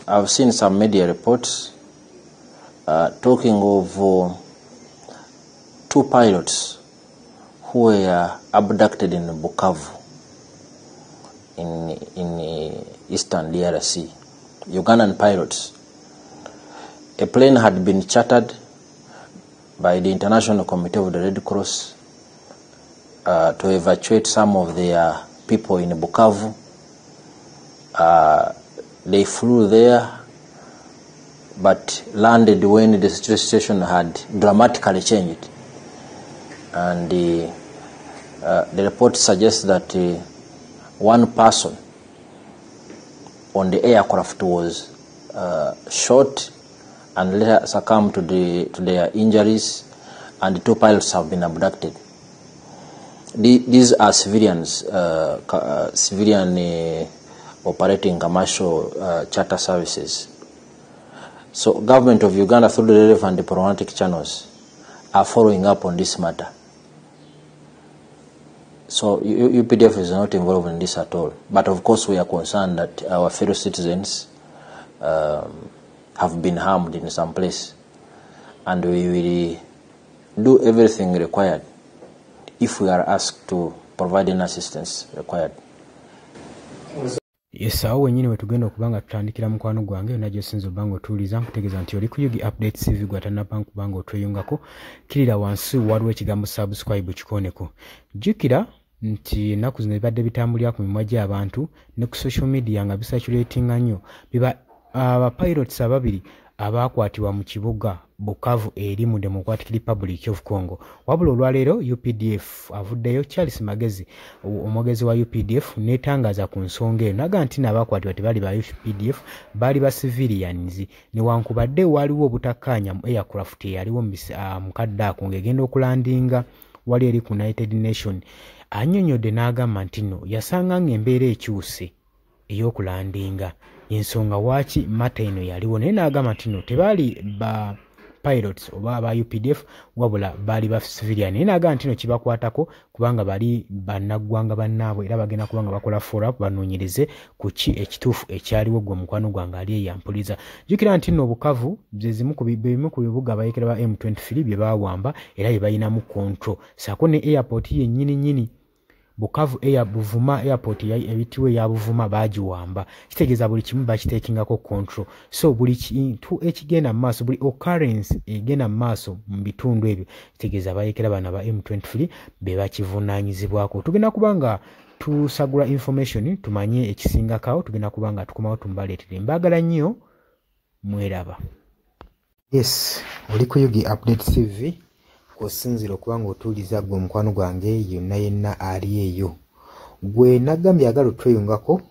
I've seen some media reports talking of 2 pilots who were abducted in Bukavu, in eastern DRC, Ugandan pilots. A plane had been chartered by the International Committee of the Red Cross to evacuate some of their people in Bukavu. They flew there, but landed when the situation had dramatically changed. And the report suggests that one person on the aircraft was shot and later succumbed to their injuries, and the 2 pilots have been abducted. These are civilians, civilian operating commercial charter services. So government of Uganda, through the relevant diplomatic channels, are following up on this matter. So UPDF is not involved in this at all. But of course we are concerned that our fellow citizens have been harmed in some place, and we will do everything required if we are asked to provide any assistance required. Yes, awo wenyini wetugenda okubanga tutandikira mukwano gwange najo sinzo bango tuliza nkutegeeza nti oli ku Yugi Updates TV gwatana banku bango otweyungako kirira wansi waliwo ekigambo subscribe kikoneko. Jukira nti ennaku zino bibadde bitambulira ku mimwa gy'abantu ne ku social media nga bisaculatinga nnyo biba pilots ababiri abakwatibwa mu kibuga Bukavu eri mu Democratic Republic of Congo. Wabula olwaleero UPDF avuddeyo. Charles Magezi omwogezi wa UPDF netangaza ku nsonga eyo naga nti n'abakwatibwa tebali ba UPDF, bali ba civilians newankubadde waliwo obutakkaanya mu aircraft eyaliwo mukadde ako ng'egenda okulandinga wali eri ku United Nation. Annyonnyodde n'agamba nti no yasanga ng'embeera ekyuse ey'okulandinga, ensonga waaki mata eno yaliwo, naye n'agamba nti no tebaali ba pilots oba ba UPDF wabula bali ba civilian. Naye n'agamba nti no kibakwatako kubanga bali bannaggwanga bannaabwe era bagenda kubanga bakola follow up banoonyereze ku ki ekituufu ekyaliwo gwe mukwano gwange ali eyampuliza. Jjukira nti no Bukavu bimu ku bibuga abayekera ba M23 bye baawamba era bye balinamu control. Saako ne airport yennyini Bukavu Buvuma airport ebitiwe ya Buvuma bagiwamba. Kitegeeza buli kimu bakitekingako control. So buli kintu ekigenda maaso, buli occurrence egenda maaso mu bitundu ebyo kitegeeza bayekera bana ba M23 be bakivunaanyizibwako. Tugenda kubanga tusagula information tumanye ekisingakawo, tugenda kubanga tukomawo tumbaleetere. Mbagala nnyo, mweraba. Yes, oli ku Yugi Updates TV. Osinzira okubanga otuuliza gwe mukwano gwange yenna ali eyo. Gwe nagambye agala otweyungako,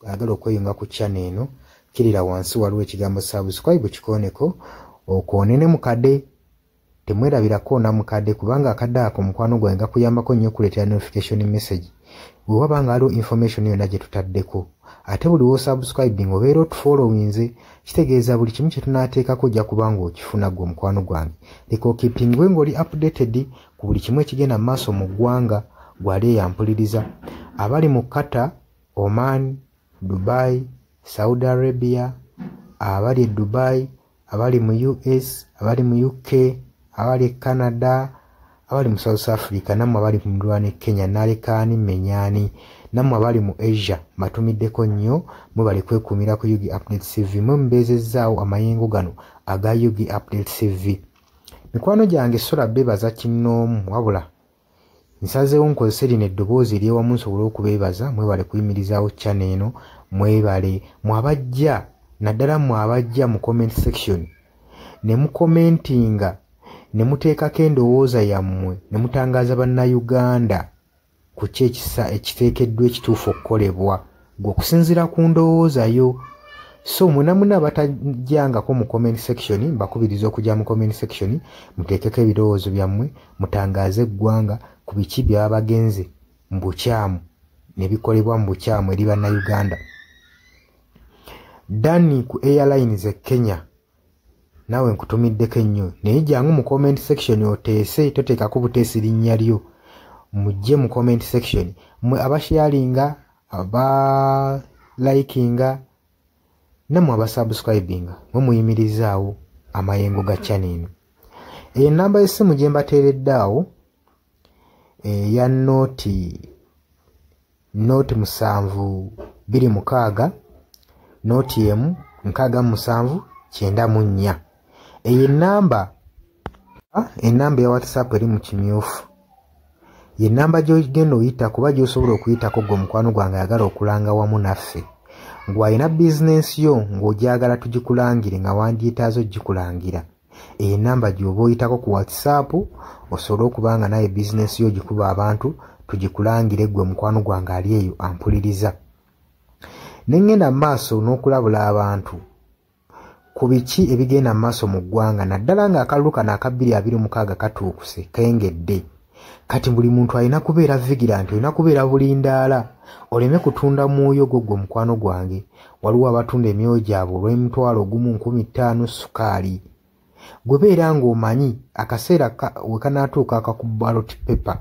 agala okweyunga ku channel eno, kirira wansi waliwo ekigambo subscribe kikoneko, okoonene mukadde, temwerabirako na mukadde kubanga akadde ako mukwano gwange gakuyambako nnyo okuleetera notification message. Bwe wabanga waliwo information yonna gye tutaddeko. Ate buli wo subscribing obeera otufollowinze, kitegeeza buli kimu kye tunaateekako ojja kubanga okifuna gwe mukwano gwange. Leka okipingwe ng'oli updated ku buli kimu ekigenda mu maaso mu ggwanga gwali eyampuliriza. Abali mu Qatar, Oman, Dubai, Saudi Arabia, abali e Dubai, abali mu US, abali mu UK, abali Canada, abali mu South Africa, nammwe abali mu Ndwana Kenya, nalekaani menyani, nammwe abali mu Asia matumiddeko nnyo, mwe bali kwekuumira ku Yugi Updates TV, mwe mbeezezzaawo amayengo gano aga Yugi Updates TV. Mikwano gyange sola beebaza kinnoomu, wabula nsazeewo nkozese lino eddoboozi ery'ewamu nsobole okubeebaza. Mwebale kuyimirizaawo channel eno, mwebale mwabajja naddala mwabajja mu comment section ne mukomentinga ne muteekako endowooza yammwe ne mutangaaza bannayuganda ku ki ekiteekeddwa ekituufu okukolebwa gwe okusinziira ku ndowooza yo. So muna batajjangako mu comment section, mbakubiriza okujja mu comment section muteekeko ebirowoozo byammwe, mutangaaze eggwanga ku biki byaba bagenze mu bukyamu ne bikolebwa mu bukyamu eri bannayuganda. Dani ku Airlines e Kenya, nawe nkutumiddeko ennyo, naye jangu mu comment section oteese, toteekako buteesi linnya lyo. Mujje mu comment section, mwe abasharinga, aba likinga, namwe abasubscribinga mwe muyimirizaawo amayengo ga channel. Enamba y'essimu gye mbateeredde awo ya noti 726 noti emu 67994. Eyo enamba ya WhatsApp eri mu kimyufu. Ye namba gy'ogenda oyita kuba gy'osobola okuyitako gwe mukwano gwange ayagala okulanga wamu naffe. Ng'alina bizinensi yo ng'ogyagala tugikulangire nga wandyetaazo gikulangira. Eyo namba gy'oba oyitako ku WhatsApp osobole okubanga naye bizinensi yo gikuba abantu tugikulangire gwe mukwano gwange ali eyo ampuliriza. Ne ngenda mu maaso n'okulabula abantu ku biki ebigenda mu maaso mu ggwanga naddala ng'akalulu kano aka 2026 katuukuse kengedde. Kati buli muntu alina kubeera vigilant, olina kubeera bulindaala oleme kutunda mwoyo gwo mukwano gwange. Waliwo abatunda emyoyo gyabwe olw'M1,1500 sukaali. Gwe beera ng'omanyi akaseera we kanaatuuka akakuba ballot paper,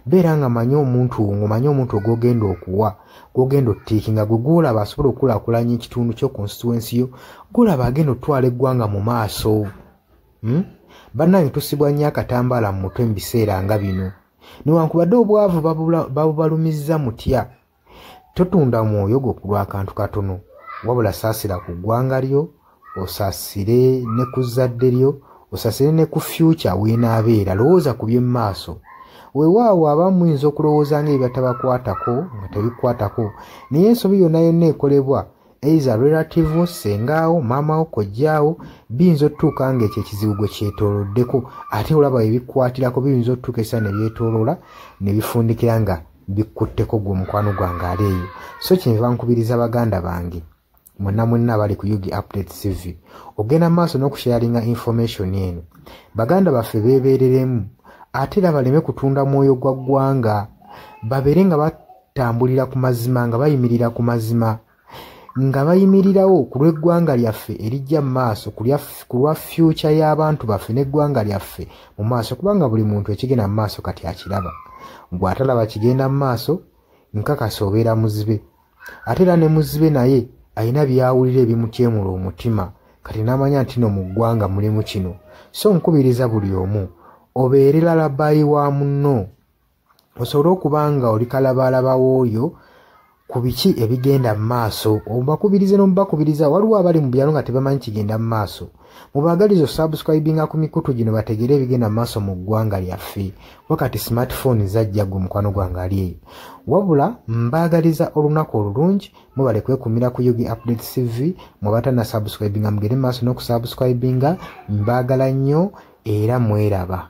beera nga manyi omuntu ogw'ogenda okuwa, gw'ogenda ottiikinga, gwe gw'olaba asobola okukulaakulanya ekitundu kyo constituency yo, gw'olaba agenda otwala eggwanga mu maaso. Bannange tusibwa nnyo akatambaala mu mutwe mu biseera nga bino. Newankubadde obwavu babubalumizza mutya, totunda mwoyo gwo ku lw'akantu katono, wabula saasira ku ggwanga lyo, osaasire ne ku zadde lyo, osaasire ne ku future weenaabeera. Lowooza ku by'emu maaso. Weewaawo abamu muyinza okulowooza ng'ebyo batabakwatako nga tebikwatako, naye ensobi yonna ekolebwa eiza relative, sengaawo, maamawo, kojjaawo, biyinza otutuuka ng'ekyo ekizibu gwe kyetooloddeko, ate olaba ebikwatirako biyinza otutuuka esa ne byetooloola ne bifundikira nga bikkutteko gwe mukwano gwange ali eyo. So kyenva nkubiriza baganda bange mwenna abali ku Yugi Update TV ogenda maaso n'okusharinga information eno. Baganda baffe beebereremu ate era baleme kutunda mwoyo gwa ggwanga, babeere nga batambulira ku mazima, nga bayimirira ku mazima, nga bayimirirawo ku lw'eggwanga lyaffe erijja mu maaso, ku lwa future y'abantu baffe n'eggwanga lyaffe mu maaso, kubanga buli muntu ekigenda mu maaso kati akiraba. Bw'atalaba kigenda mu maaso nkakasa obeera muzibe. Ate era ne muzibe naye alina byawulira ebimutyemula omutima, kati n'amanya nti no mu ggwanga mulimu kino. So nkubiriza buli omu obeere lalabayi wa munno, osobole okuba nga oli kalabalaba w'oyo ku biki ebigenda mu maaso. Obakubirize n'omubakubiriza. Waliwo abali mu byalo nga tebamanyi kigenda mu maaso. Mubaagaliza subscribinga ku mikutu gino bategere ebigenda mu maaso mu ggwanga lyaffe. Wakati smartphone zajja gwe mukwano gwange ali eyo. Wabula mbaagaliza olunaku olulungi, mubale kwekumira ku Yugi Update TV, mubata na subscribinga mugere mu maaso n'okusubscribinga. Mbaagala nnyo era mweraba.